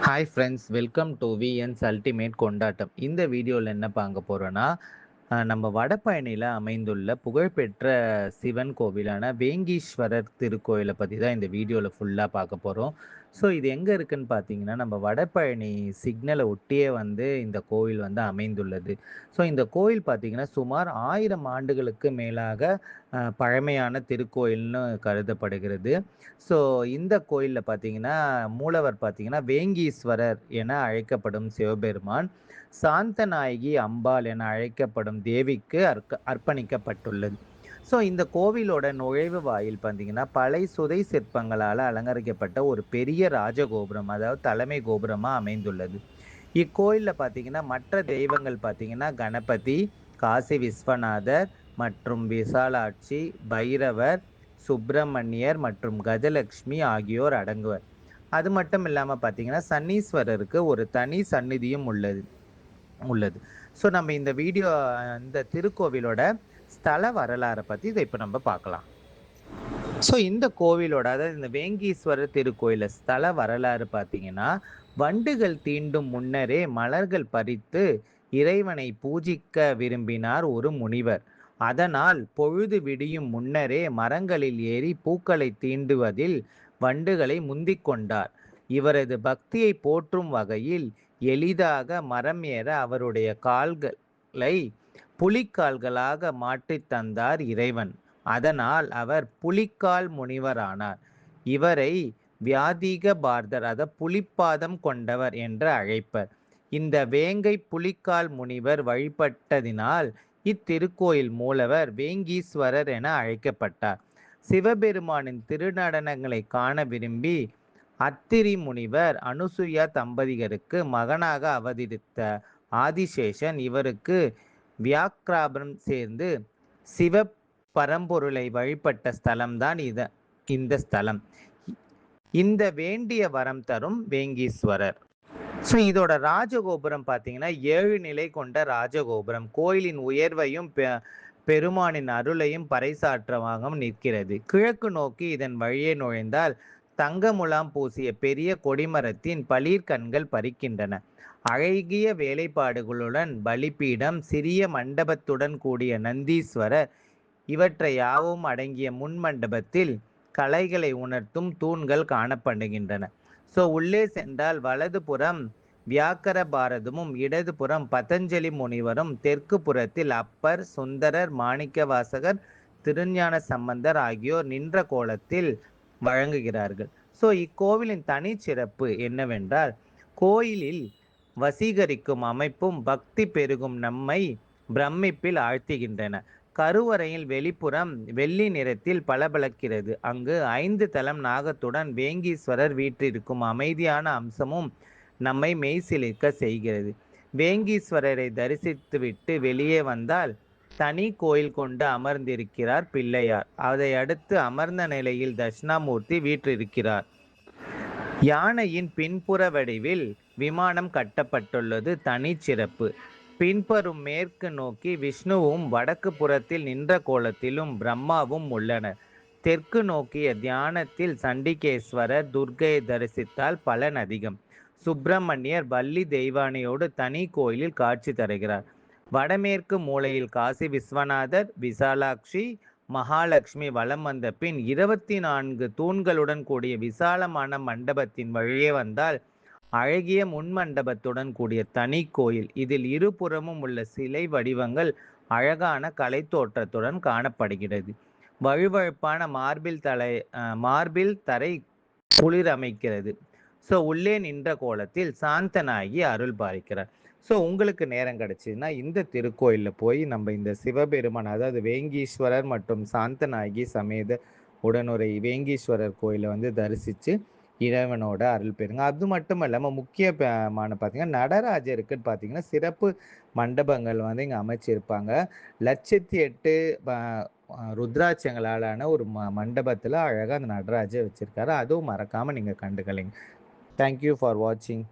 Hi friends, welcome to VNS ultimate கொண்டாட்டம். இந்த வீடியோவில் என்ன பார்க்க போகிறோன்னா, நம்ம வடபழனியில் அமைந்துள்ள புகழ்பெற்ற சிவன் கோவிலான வேங்கீஸ்வரர் திருக்கோயிலை பற்றி தான் இந்த வீடியோவில் ஃபுல்லாக பார்க்க போகிறோம். ஸோ இது எங்கே இருக்குதுன்னு பார்த்தீங்கன்னா, நம்ம வடபழனி சிக்னலை ஒட்டியே வந்து இந்த கோவில் வந்து அமைந்துள்ளது. ஸோ இந்த கோவில் பார்த்தீங்கன்னா சுமார் 1000 ஆண்டுகளுக்கு மேலாக பழமையான திருக்கோயில்னு கருதப்படுகிறது. ஸோ இந்த கோயிலில் பார்த்தீங்கன்னா மூலவர் பார்த்தீங்கன்னா வேங்கீஸ்வரர் என அழைக்கப்படும் சிவபெருமான், சாந்தநாயகி அம்பாள் என அழைக்கப்படும் தேவிக்கு அர்ப்பணிக்கப்பட்டுள்ளது. ஸோ இந்த கோவிலோட நுழைவு வாயில் பார்த்தீங்கன்னா பல சுதை சிற்பங்களால் அலங்கரிக்கப்பட்ட ஒரு பெரிய ராஜகோபுரம், அதாவது தலைமை கோபுரமாக அமைந்துள்ளது. இக்கோயிலில் பார்த்தீங்கன்னா மற்ற தெய்வங்கள் பார்த்தீங்கன்னா கணபதி, காசி விஸ்வநாதர் மற்றும் விசாலாட்சி, பைரவர், சுப்பிரமணியர் மற்றும் கஜலட்சுமி ஆகியோர் அடங்குவர். அது மட்டும் இல்லாமல் பார்த்தீங்கன்னா சன்னீஸ்வரருக்கு ஒரு தனி சந்நிதியும் உள்ளது. ஸோ நம்ம இந்த திருக்கோவிலோட ஸ்தல வரலாறை பற்றி இதை இப்போ நம்ம பார்க்கலாம். ஸோ இந்த கோவிலோட, அதாவது இந்த வேங்கீஸ்வரர் திருக்கோயில ஸ்தல வரலாறு பார்த்தீங்கன்னா, வண்டுகள் தீண்டும் முன்னரே மலர்கள் பறித்து இறைவனை பூஜிக்க விரும்பினார் ஒரு முனிவர். அதனால் பொழுது விடியும் முன்னரே மரங்களில் ஏறி பூக்களை தீண்டுவதில் வண்டுகளை முந்திக் கொண்டார். இவரது பக்தியை போற்றும் வகையில் எளிதாக மரம் ஏற அவருடைய கால்களை புலிக்கால்களாக மாற்றித் தந்தார் இறைவன். அதனால் அவர் புலிக்கால் முனிவரானார். இவரை வியாதிக பார்தர், அதாவது புலிப்பாதம் கொண்டவர் என்று அழைப்பர். இந்த வேங்கை புலிக்கால் முனிவர் வழிபட்டதினால் இத்திருக்கோயில் மூலவர் வேங்கீஸ்வரர் என அழைக்கப்பட்டார். சிவபெருமானின் திருநடனங்களை காண விரும்பி அத்திரி முனிவர் அனுசுயா தம்பதியருக்கு மகனாக அவதரித்த ஆதிசேஷன் இவருக்கு வியாக்கிராபுரம் சேர்ந்து சிவ பரம்பொருளை வழிபட்ட ஸ்தலம்தான் இந்த ஸ்தலம். இந்த வேண்டிய வரம் தரும் வேங்கீஸ்வரர். ஸோ இதோட ராஜகோபுரம் பார்த்தீங்கன்னா 7 நிலை கொண்ட ராஜகோபுரம். கோயிலின் உயர்வையும் பெருமானின் அருளையும் பறைசாற்றவாக நிற்கிறது. கிழக்கு நோக்கி இதன் வழியே நுழைந்தால் தங்க முலாம் பூசிய பெரிய கொடிமரத்தின் பளிர்கண்கள் பறிக்கின்றன. அழகிய வேலைப்பாடுகளுடன் பலிபீடம், சிறிய மண்டபத்துடன் கூடிய நந்தீஸ்வரர் இவற்றை யாவும் அடங்கிய முன் மண்டபத்தில் கலைகளை உணர்த்தும் தூண்கள் காணப்படுகின்றன. ஸோ உள்ளே சென்றால் வலது புறம் வியாக்கர பாரதமும் இடது புறம் பதஞ்சலி முனிவரும், தெற்கு புறத்தில் அப்பர், சுந்தரர், மாணிக்கவாசகர், திருஞான சம்பந்தர் ஆகியோர் நின்ற கோலத்தில் வழங்குகிறார்கள். ஸோ இக்கோவிலின் தனிச்சிறப்பு என்னவென்றால், கோயிலில் வசீகரிக்கும் அமைப்பும் பக்தி பெருகும் நம்மை பிரமிப்பில் ஆழ்த்துகின்றன. கருவறையில் வெளிப்புறம் வெள்ளி நிறத்தில் பளபளக்கிறது. அங்கு 5 தலம் நாகத்துடன் வேங்கீஸ்வரர் வீற்றிருக்கும் அமைதியான அம்சமும் நம்மை மெய்சிலிர்க்க செய்கிறது. வேங்கீஸ்வரரை தரிசித்துவிட்டு வெளியே வந்தால் தனி கோயில் கொண்டு அமர்ந்திருக்கிறார் பிள்ளையார். அதை அடுத்து அமர்ந்த நிலையில் தட்சிணாமூர்த்தி வீற்றிருக்கிறார். யானையின் பின்புற வடிவில் விமானம் கட்டப்பட்டுள்ளது தனி சிறப்பு. பின்புறம் மேற்கு நோக்கி விஷ்ணுவும் வடக்கு புறத்தில் நின்ற கோலத்திலும் பிரம்மாவும் உள்ளனர். தெற்கு நோக்கிய தியானத்தில் சண்டிகேஸ்வரர், துர்க்கையை தரிசித்தால் பலன் அதிகம். சுப்பிரமணியர் வள்ளி தெய்வானையோடு தனி கோயிலில் காட்சி தருகிறார். வடமேற்கு மூலையில் காசி விஸ்வநாதர், விசாலாட்சி, மகாலட்சுமி வலம் வந்த பின் 24 தூண்களுடன் கூடிய விசாலமான மண்டபத்தின் வழியே வந்தால் அழகிய முன்மண்டபத்துடன் கூடிய தனி கோயில். இதில் இருபுறமும் உள்ள சிலை வடிவங்கள் அழகான கலை தோற்றத்துடன் காணப்படுகிறது. வழுவழுப்பான மார்பில் தரை குளிர் அமைக்கிறது. ஸோ உள்ளே நின்ற கோலத்தில் சாந்தனாகி அருள் பாலிக்கிறார். ஸோ உங்களுக்கு நேரம் கிடைச்சதுன்னா இந்த திருக்கோயிலில் போய் நம்ம இந்த சிவபெருமான், அதாவது வேங்கீஸ்வரர் மற்றும் சாந்தனாகி சமேத உடனுரை வேங்கீஸ்வரர் கோயிலை வந்து தரிசித்து இறைவனோட அருள் பெறுங்க. அது மட்டும் இல்லாமல் முக்கியமான பார்த்தீங்கன்னா நடராஜருக்குன்னு பார்த்தீங்கன்னா சிறப்பு மண்டபங்கள் வந்து இங்கே அமைச்சிருப்பாங்க. 108 ருத்ராட்சங்களாலான ஒரு மண்டபத்தில் அழகாக அந்த நடராஜர் வச்சுருக்காரு. அதுவும் மறக்காமல் நீங்கள் கண்டுக்கலைங்க. தேங்க்யூ ஃபார் வாட்சிங்.